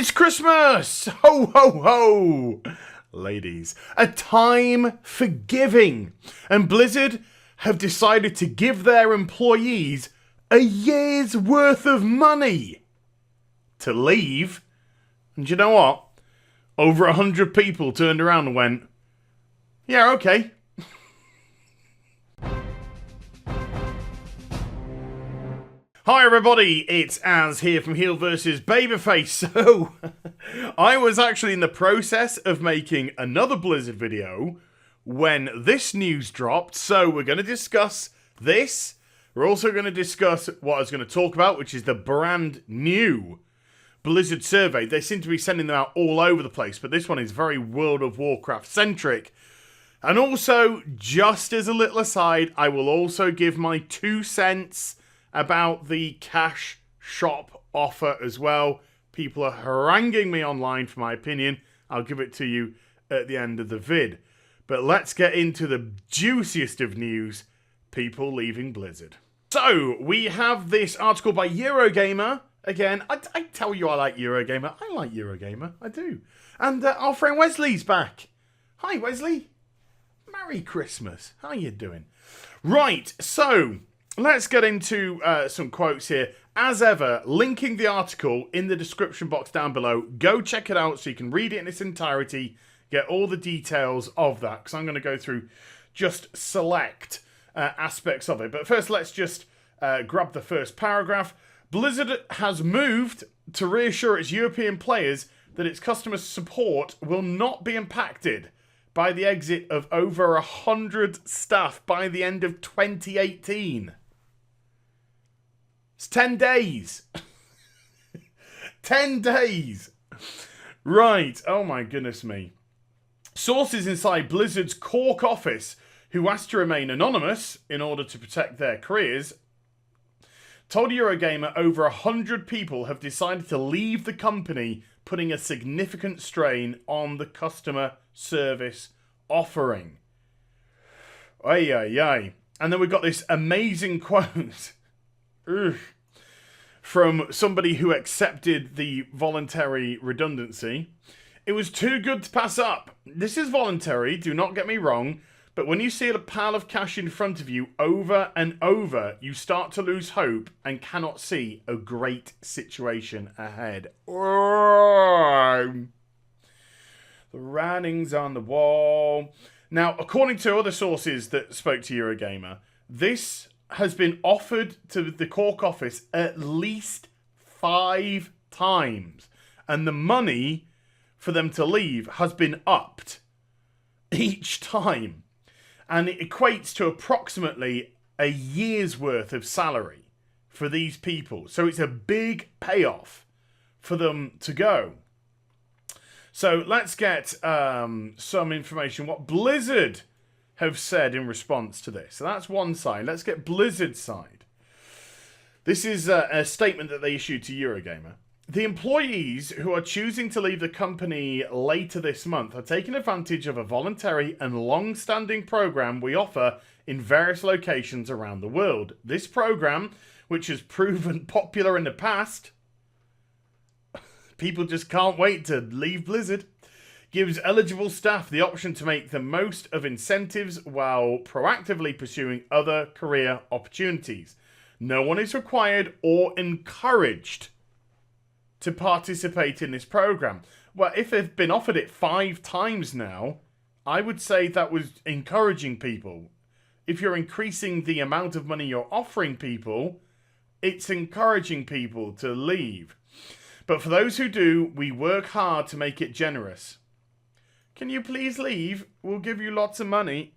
It's Christmas! Ho, ho, ho! Ladies, a time for giving. And Blizzard have decided to give their employees a year's worth of money to leave. And you know what? Over 100 people turned around and went, yeah, okay. Hi everybody, it's Az here from HeelvsBabyface. So, I was actually in the process of making another Blizzard video when this news dropped. So we're going to discuss this. We're also going to discuss what I was going to talk about, which is the brand new Blizzard survey. They seem to be sending them out all over the place, but this one is very World of Warcraft centric. And also, just as a little aside, I will also give my 2 cents about the cash shop offer as well. People are haranguing me online for my opinion. I'll give it to you at the end of the vid. But let's get into the juiciest of news, people leaving Blizzard. So, we have this article by Eurogamer. Again, I tell you I like Eurogamer. I like Eurogamer, I do. And our friend Wesley's back. Hi Wesley. Merry Christmas. How you doing? Right, so let's get into some quotes here. As ever, linking the article in the description box down below. Go check it out so you can read it in its entirety. Get all the details of that, because I'm going to go through just select aspects of it. But first, let's just grab the first paragraph. Blizzard has moved to reassure its European players that its customer support will not be impacted by the exit of over 100 staff by the end of 2018. It's 10 days. 10 days. Right. Oh my goodness me. Sources inside Blizzard's Cork office, who asked to remain anonymous in order to protect their careers, told Eurogamer over 100 people have decided to leave the company, putting a significant strain on the customer service offering. Ay, ay, ay. And then we've got this amazing quote from somebody who accepted the voluntary redundancy. It was too good to pass up. This is voluntary, do not get me wrong, but when you see a pile of cash in front of you over and over, you start to lose hope and cannot see a great situation ahead. The writing's on the wall. Now, according to other sources that spoke to Eurogamer, this has been offered to the Cork office at least 5 times. And the money for them to leave has been upped each time. And it equates to approximately a year's worth of salary for these people. So it's a big payoff for them to go. So let's get some information. What Blizzard have said in response to this. So that's one side. Let's get Blizzard's side. This is a statement that they issued to Eurogamer. The employees who are choosing to leave the company later this month are taking advantage of a voluntary and long-standing program we offer in various locations around the world. This program, which has proven popular in the past, people just can't wait to leave Blizzard, gives eligible staff the option to make the most of incentives while proactively pursuing other career opportunities. No one is required or encouraged to participate in this program. Well, if they've been offered it 5 times now, I would say that was encouraging people. If you're increasing the amount of money you're offering people, it's encouraging people to leave. But for those who do, we work hard to make it generous. Can you please leave? We'll give you lots of money.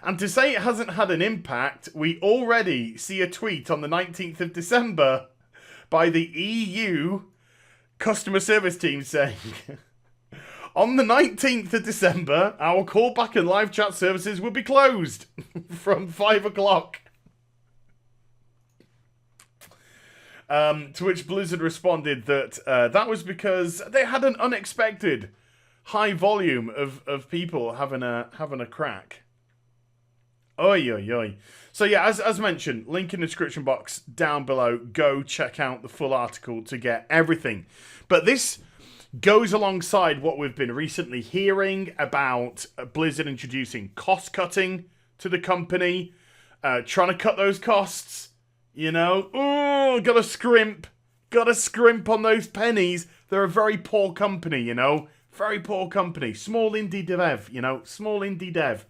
And to say it hasn't had an impact, we already see a tweet on the 19th of December by the EU customer service team saying, on the 19th of December, our callback and live chat services will be closed from 5 o'clock. To which Blizzard responded that that was because they had an unexpected high volume of people having a crack. Oi, oi, oi. So yeah, as mentioned, link in the description box down below. Go check out the full article to get everything. But this goes alongside what we've been recently hearing about Blizzard introducing cost cutting to the company, trying to cut those costs. You know, gotta scrimp on those pennies. They're a very poor company, you know, very poor company, small indie dev, you know, small indie dev.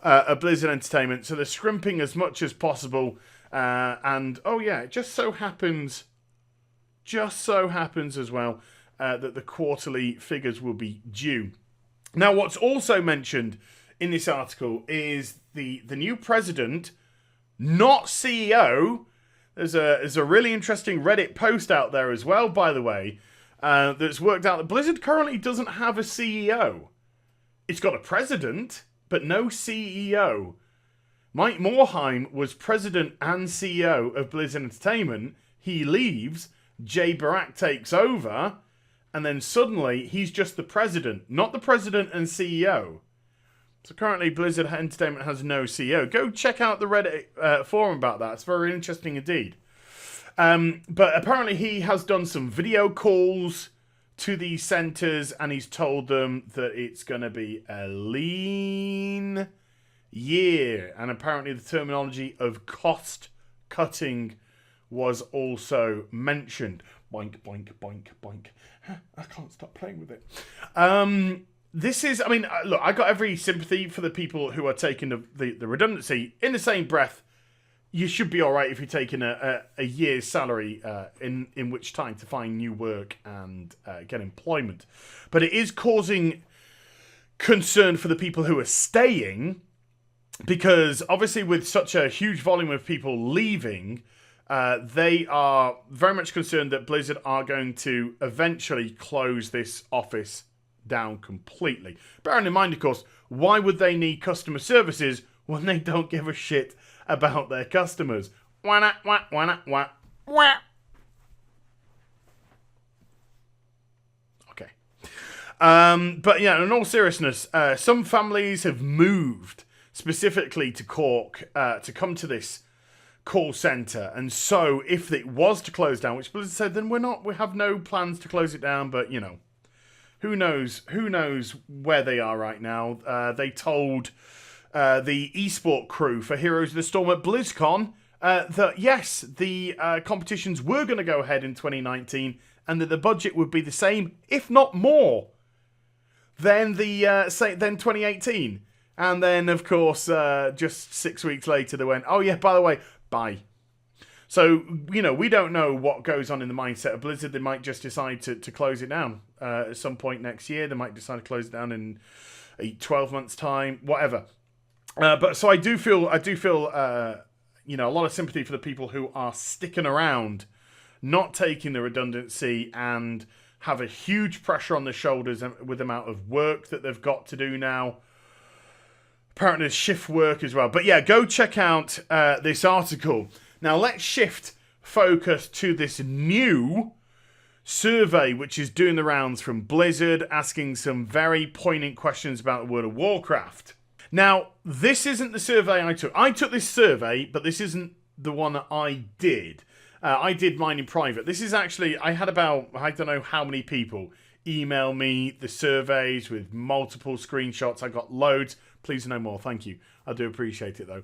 At Blizzard Entertainment, so they're scrimping as much as possible, and oh yeah, it just so happens as well that the quarterly figures will be due. Now, what's also mentioned in this article is the new president, not CEO. There's a really interesting Reddit post out there as well, by the way, that's worked out that Blizzard currently doesn't have a CEO. It's got a president, but no CEO. Mike Morhaime was president and CEO of Blizzard Entertainment. He leaves, Jay Barak takes over, and then suddenly he's just the president, not the president and CEO. So currently Blizzard Entertainment has no CEO. Go check out the Reddit forum about that. It's very interesting indeed. But apparently he has done some video calls to these centers, and he's told them that it's going to be a lean year. And apparently the terminology of cost cutting was also mentioned. Boink, boink, boink, boink. I can't stop playing with it. This is, I mean, look, I got every sympathy for the people who are taking the redundancy. In the same breath, you should be all right if you're taking a year's salary in which time to find new work and get employment. But it is causing concern for the people who are staying, because obviously with such a huge volume of people leaving, they are very much concerned that Blizzard are going to eventually close this office down completely. Bearing in mind, of course, why would they need customer services when they don't give a shit about their customers? Wah, wah, wah, wah, wah. Okay. But yeah, in all seriousness, some families have moved specifically to Cork to come to this call center, and so if it was to close down, which Blizzard said, then we have no plans to close it down. But you know, who knows where they are right now. They told the esport crew for Heroes of the Storm at BlizzCon that yes, the competitions were going to go ahead in 2019, and that the budget would be the same, if not more, than than 2018. And then, of course, just 6 weeks later, they went, oh yeah, by the way, bye. So, you know, we don't know what goes on in the mindset of Blizzard. They might just decide to close it down at some point next year. They might decide to close it down in 12 months' time, whatever. But so I do feel, you know, a lot of sympathy for the people who are sticking around, not taking the redundancy, and have a huge pressure on their shoulders with the amount of work that they've got to do now. Apparently there's shift work as well. But yeah, go check out this article. Now let's shift focus to this new survey which is doing the rounds from Blizzard, asking some very poignant questions about the World of Warcraft. Now, this isn't the survey I took. I took this survey, but this isn't the one that I did. I did mine in private. This is actually, I had about, I don't know how many people email me the surveys with multiple screenshots. I got loads. Please no more. Thank you. I do appreciate it though.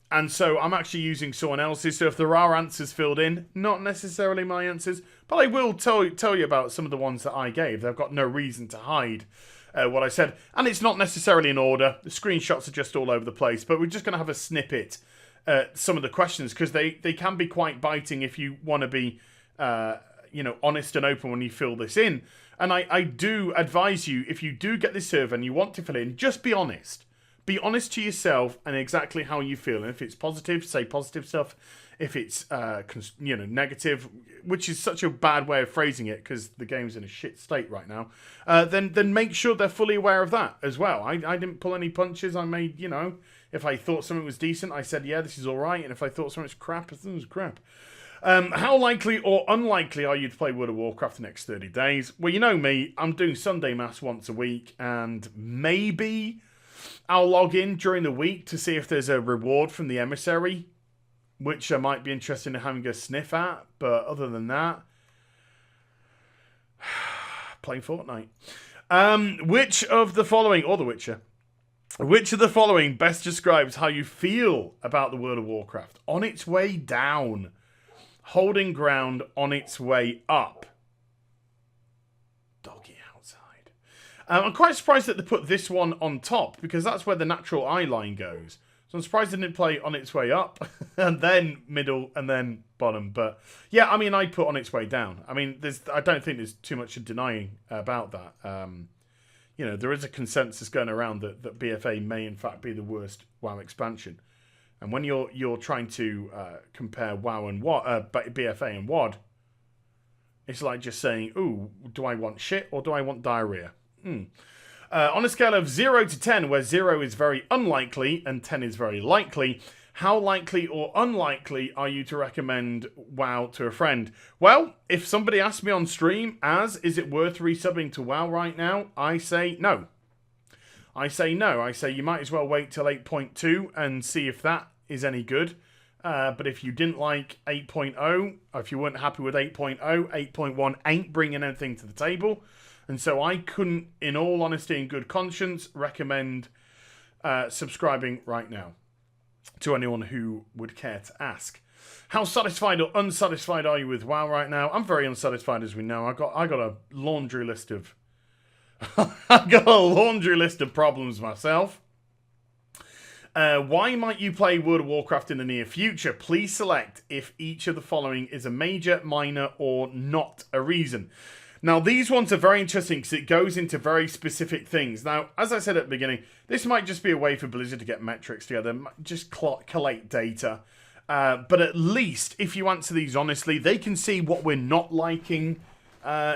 And so I'm actually using someone else's. So if there are answers filled in, not necessarily my answers, but I will tell you about some of the ones that I gave. I've got no reason to hide what I said. And it's not necessarily in order. The screenshots are just all over the place. But we're just going to have a snippet at some of the questions, because they can be quite biting if you want to be you know, honest and open when you fill this in. And I do advise you, if you do get this survey and you want to fill it in, just be honest. Be honest to yourself and exactly how you feel. And if it's positive, say positive stuff. If it's you know, negative, which is such a bad way of phrasing it because the game's in a shit state right now, then make sure they're fully aware of that as well. I didn't pull any punches. I made, you know, if I thought something was decent, I said, yeah, this is all right. And if I thought something was crap, I thought it was crap. How likely or unlikely are you to play World of Warcraft the next 30 days? Well, you know me, I'm doing Sunday Mass once a week, and maybe I'll log in during the week to see if there's a reward from the emissary, which I might be interested in having a sniff at. But other than that, playing Fortnite. Which of the following, or The Witcher, which of the following best describes how you feel about the World of Warcraft? On its way down, holding ground on its way up. Doggy outside. I'm quite surprised that they put this one on top, because that's where the natural eye line goes. So I'm surprised they didn't play on its way up, and then middle, and then bottom. But yeah, I mean, I put on its way down. I mean, I don't think there's too much denying about that. You know, there is a consensus going around that BFA may in fact be the worst WoW expansion. And when you're trying to compare WoW and BFA and WoD, it's like just saying, ooh, do I want shit or do I want diarrhea? On a scale of 0 to 10, where 0 is very unlikely and 10 is very likely, how likely or unlikely are you to recommend WoW to a friend? Well, if somebody asks me on stream, is it worth resubbing to WoW right now? I say no. I say no. I say you might as well wait till 8.2 and see if that is any good. But if you didn't like 8.0, or if you weren't happy with 8.0, 8.1 ain't bringing anything to the table. And so I couldn't, in all honesty and good conscience, recommend subscribing right now to anyone who would care to ask. How satisfied or unsatisfied are you with WoW right now? I'm very unsatisfied, as we know. I got a laundry list of problems myself. Why might you play World of Warcraft in the near future? Please select if each of the following is a major, minor, or not a reason. Now, these ones are very interesting because it goes into very specific things. Now, as I said at the beginning, this might just be a way for Blizzard to get metrics together, just collate data. But at least, if you answer these honestly, they can see what we're not liking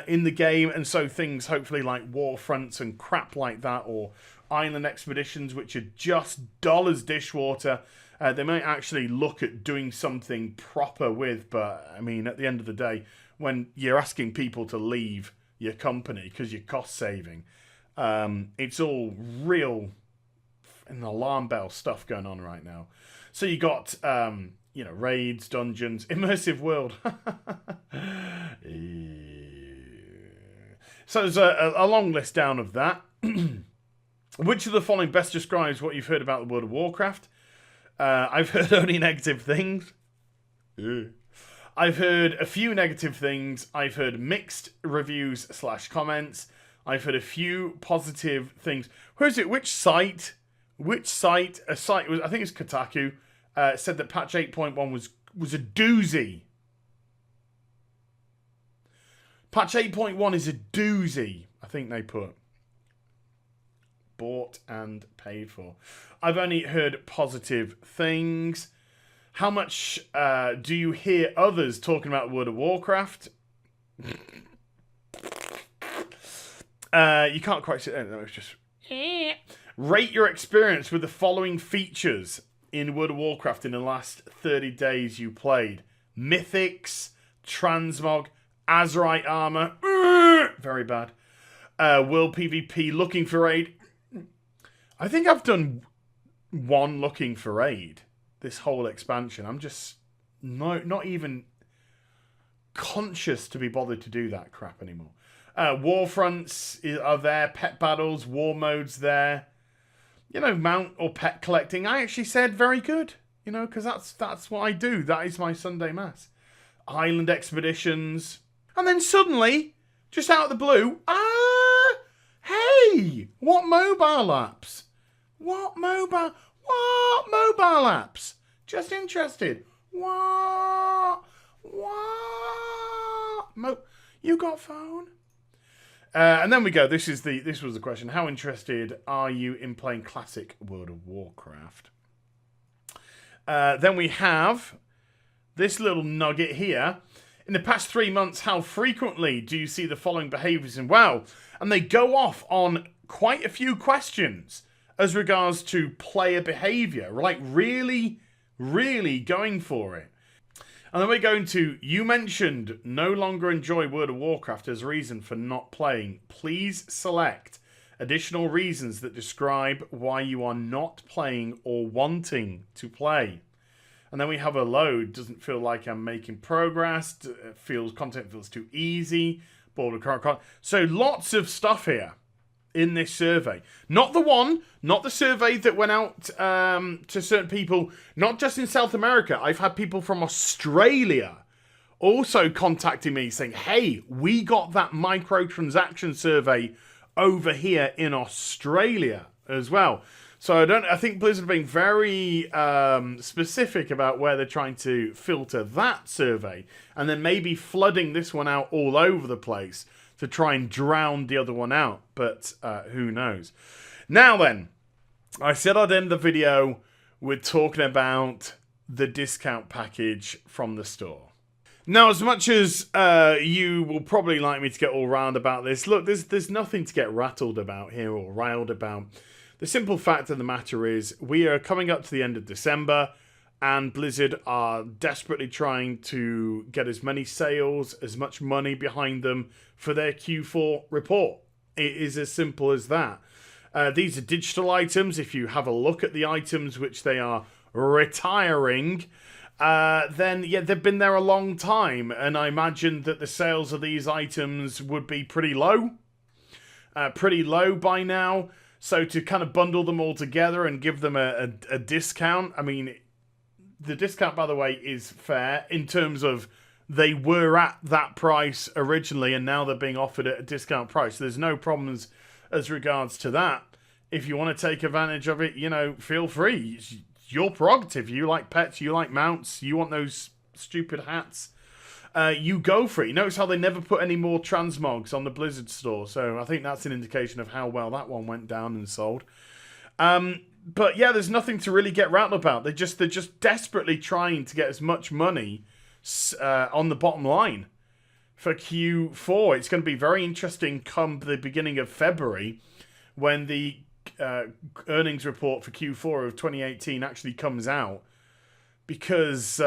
in the game. And so things, hopefully, like Warfronts and crap like that, or Island Expeditions, which are just dollars dishwater, they might actually look at doing something proper with. But, I mean, at the end of the day, when you're asking people to leave your company because you're cost saving, it's all real an alarm bell stuff going on right now. So you got, raids, dungeons, immersive world. So there's a long list down of that. Which of the following best describes what you've heard about the World of Warcraft? I've heard only negative things. I've heard a few negative things. I've heard mixed reviews / comments. I've heard a few positive things. Where is it? Which site? A site was, I think it's Kotaku, said that patch 8.1 was a doozy. Patch 8.1 is a doozy, I think they put. Bought and paid for. I've only heard positive things. How much do you hear others talking about World of Warcraft? You can't quite see it. No, it's just... Rate your experience with the following features in World of Warcraft in the last 30 days you played. Mythics, Transmog, Azerite armor. Very bad. World PvP, looking for raid. I think I've done one looking for raid. This whole expansion. I'm just not even conscious to be bothered to do that crap anymore. Warfronts are there. Pet battles, war modes there. Mount or pet collecting. I actually said very good. Because that's what I do. That is my Sunday mass. Island expeditions. And then suddenly, just out of the blue, hey! What mobile apps? What mobile apps? Just interested. What? You got phone? And then we go. This was the question. How interested are you in playing classic World of Warcraft? Then we have this little nugget here. In the past 3 months, how frequently do you see the following behaviours in WoW? And they go off on quite a few questions as regards to player behaviour. Like really, really going for it. And then we're going to, you mentioned no longer enjoy World of Warcraft as a reason for not playing. Please select Additional reasons that describe why you are not playing or wanting to play. And then we have a load. Doesn't feel like I'm making progress. Content feels too easy. Bored of current content. So lots of stuff here in this survey. Not the survey that went out to certain people, not just in South America. I've had people from Australia also contacting me saying, hey, we got that microtransaction survey over here in Australia as well. So I think Blizzard being very specific about where they're trying to filter that survey, and then maybe flooding this one out all over the place to try and drown the other one out. But who knows? Now then, I said I'd end the video with talking about the discount package from the store. Now, as much as you will probably like me to get all round about this, look, there's nothing to get rattled about here or riled about. The simple fact of the matter is we are coming up to the end of December, and Blizzard are desperately trying to get as many sales, as much money behind them for their Q4 report. It is as simple as that. These are digital items. If you have a look at the items which they are retiring, then yeah, they've been there a long time, and I imagine that the sales of these items would be pretty low by now. So to kind of bundle them all together and give them a discount, I mean, the discount, by the way, is fair in terms of they were at that price originally and now they're being offered at a discount price. There's no problems as regards to that. If you want to take advantage of it, you know, feel free. It's your prerogative. You like pets, you like mounts, you want those stupid hats. You go for it. You notice how they never put any more transmogs on the Blizzard store, so I think that's an indication of how well that one went down and sold. But yeah, there's nothing to really get rattled about. They're just desperately trying to get as much money on the bottom line for Q4. It's going to be very interesting come the beginning of February when the earnings report for Q4 of 2018 actually comes out, because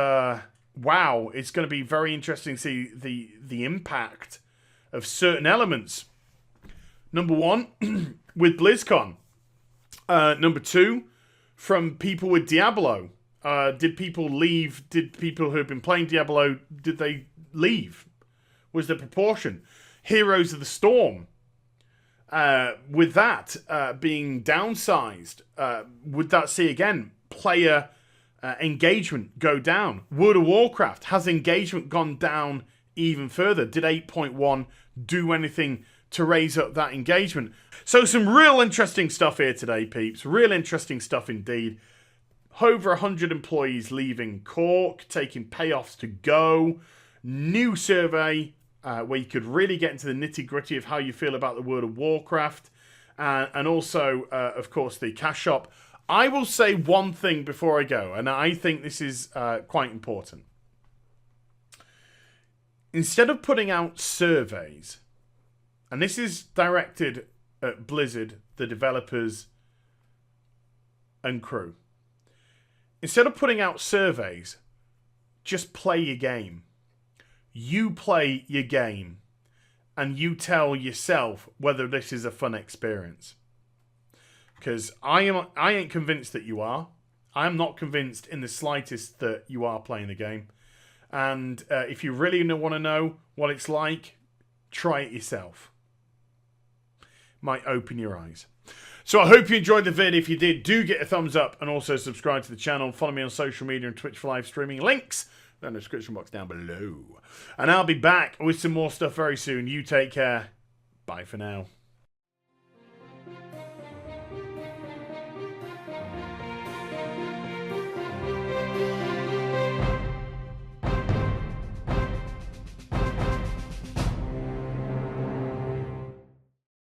wow, it's going to be very interesting to see the impact of certain elements. Number one, with BlizzCon. Number two, from people with Diablo. Did people leave? Did people who have been playing Diablo, did they leave? Was the proportion? Heroes of the Storm. With that being downsized, would that see again player engagement go down? World of Warcraft, has engagement gone down even further? Did 8.1 do anything to raise up that engagement? So some real interesting stuff here today, peeps. Real interesting stuff indeed. Over 100 employees leaving Cork, taking payoffs to go. New survey where you could really get into the nitty-gritty of how you feel about the World of Warcraft. And also, of course, the cash shop. I will say one thing before I go, and I think this is quite important. Instead of putting out surveys, and this is directed at Blizzard, the developers, and crew. Instead of putting out surveys, just play your game. You play your game, and you tell yourself whether this is a fun experience. Because I ain't convinced that you are. I am not convinced in the slightest that you are playing the game. And if you really want to know what it's like, try it yourself. Might open your eyes. So I hope you enjoyed the vid. If you did, do get a thumbs up and also subscribe to the channel. Follow me on social media and Twitch for live streaming. Links in the description box down below. And I'll be back with some more stuff very soon. You take care. Bye for now.